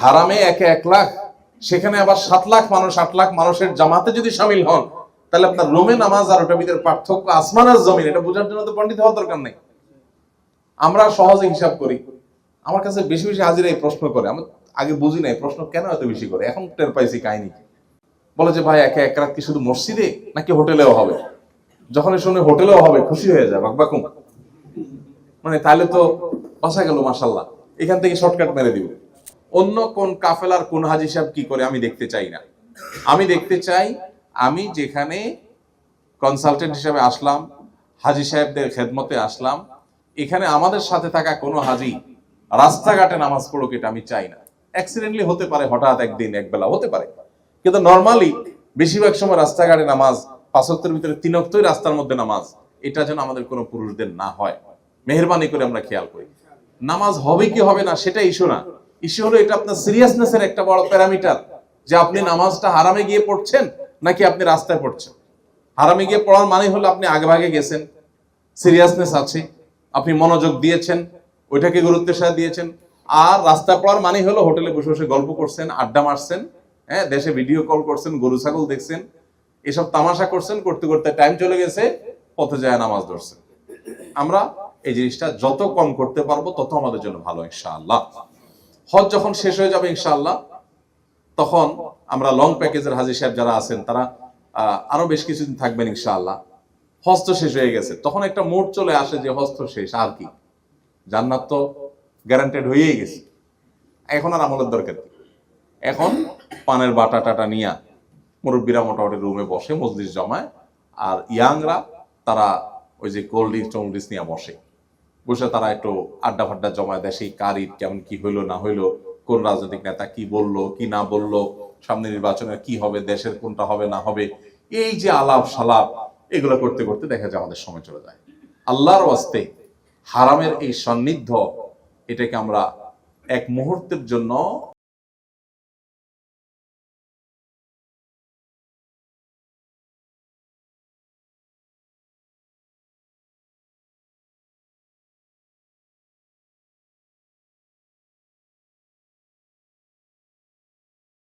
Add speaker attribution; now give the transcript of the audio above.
Speaker 1: হারামে 1 লাখ, সেখানে আবার 7 লাখ মানুষ 8 লাখ মানুষের জামাতে যদি শামিল হন, তাহলে আপনার রুমে নামাজ আর ওটার ভিতরে পার্থক্য আসমান আর জমিন। এটা বোঝার জন্য তো পণ্ডিত হওয়ার দরকার নেই। আমরা সহজে হিসাব করি। আমার কাছে বেশি বেশি হাজিরা এই প্রশ্ন করে, আমি আগে বুঝি নাই প্রশ্ন কেন এত বেশি করে, এখন টের পাইছি কাহিনী। বলে যে ভাই 1 রাত কি শুধু মসজিদে নাকি হোটেলেও হবে? যখন শুনে হোটেলেও হবে খুশি হয়ে যায় বাকবাকুম, মানে তাহলে তো বাঁচা গেল মাশাআল্লাহ, এখান থেকে শর্টকাট মেরে দিব। অন্য কোন কাফেলার কোন হাজি সাহেব কি করে আমি দেখতে চাই না। আমি দেখতে চাই আমি যেখানে কনসালটেন্ট হিসেবে আসলাম, হাজি সাহেবদের খেদমতে আসলাম, এখানে আমাদের সাথে থাকা কোনো হাজি রাস্তাঘাটে নামাজ পড়ুক, এটা আমি চাই না। অ্যাক্সিডেন্টলি হতে পারে, হঠাৎ একদিন একবেলা হতে পারে, কিন্তু নর্মালি বেশিরভাগ সময় রাস্তাঘাটে নামাজ, 5 ওয়াক্তের ভিতরে 3 ওয়াক্তই রাস্তার মধ্যে নামাজ, এটা যেন আমাদের কোনো পুরুষদের না হয়। মেহেরবানি করে আমরা খেয়াল করি। নামাজ হবে কি হবে না সেটা ইস্যু না, ইস্যু হলো এটা আপনার সিরিয়াসনেসের একটা বড় প্যারামিটার, যে আপনি নামাজটা হারামে গিয়ে পড়ছেন নাকি আপনি রাস্তায় পড়ছেন। হারামে গিয়ে পড়ার মানে হলো আপনি আগে ভাগে গেছেন, সিরিয়াসনেস আছে, আপনি মনোযোগ দিয়েছেন, ওইটাকে গুরুত্বের সাথে দিয়েছেন। আর রাস্তা পড়ার মানে হলো হোটেলে বসে বসে গল্প করছেন, আড্ডা মারছেন, হ্যাঁ, দেশে ভিডিও কল করছেন, গরু ছাগল দেখছেন, এসব তামাশা করছেন, করতে করতে টাইম চলে গেছে, পথে যায় নামাজ ধরছেন। আমরা এই জিনিসটা যত কম করতে পারবো তত আমাদের জন্য ভালো ইনশাআল্লাহ। হজ যখন শেষ হয়ে যাবে ইনশাআল্লাহ, তখন আমরা লং প্যাকেজের হাজি সাহেব যারা আছেন তারা আরো বেশ কিছুদিন থাকবেন ইনশাআল্লাহ। হজ তো শেষ হয়ে গেছে, তখন একটা মুড চলে আসে যে হজ তো শেষ, আর কি, জান্নাত তো গ্যারান্টেড হয়েই গেছে, এখন আর আমলের দরকার কি। এখন পানের বাটা টাটা নিয়া মুরব্বীরা মোটামুটি রুমে বসে মজলিস জমায়, আর ইয়াংরা তারা ওই যে কোল্ড ড্রিঙ্কস নিয়ে বসে, বসে তারা একটু আড্ডা ফাড্ডা জমায়, দেশে কার ঈদ কেমন কি হইলো না হইলো, কোন রাজনৈতিক নেতা কি বললো কি না বললো, সামনে নির্বাচনে কি হবে, দেশের কোনটা হবে না হবে, এই যে আলাপ সালাপ, এগুলো করতে করতে দেখা যায় আমাদের সময় চলে যায়। আল্লাহর ওয়াস্তে হারামের এই সান্নিধ্য, এটাকে আমরা এক মুহূর্তের জন্য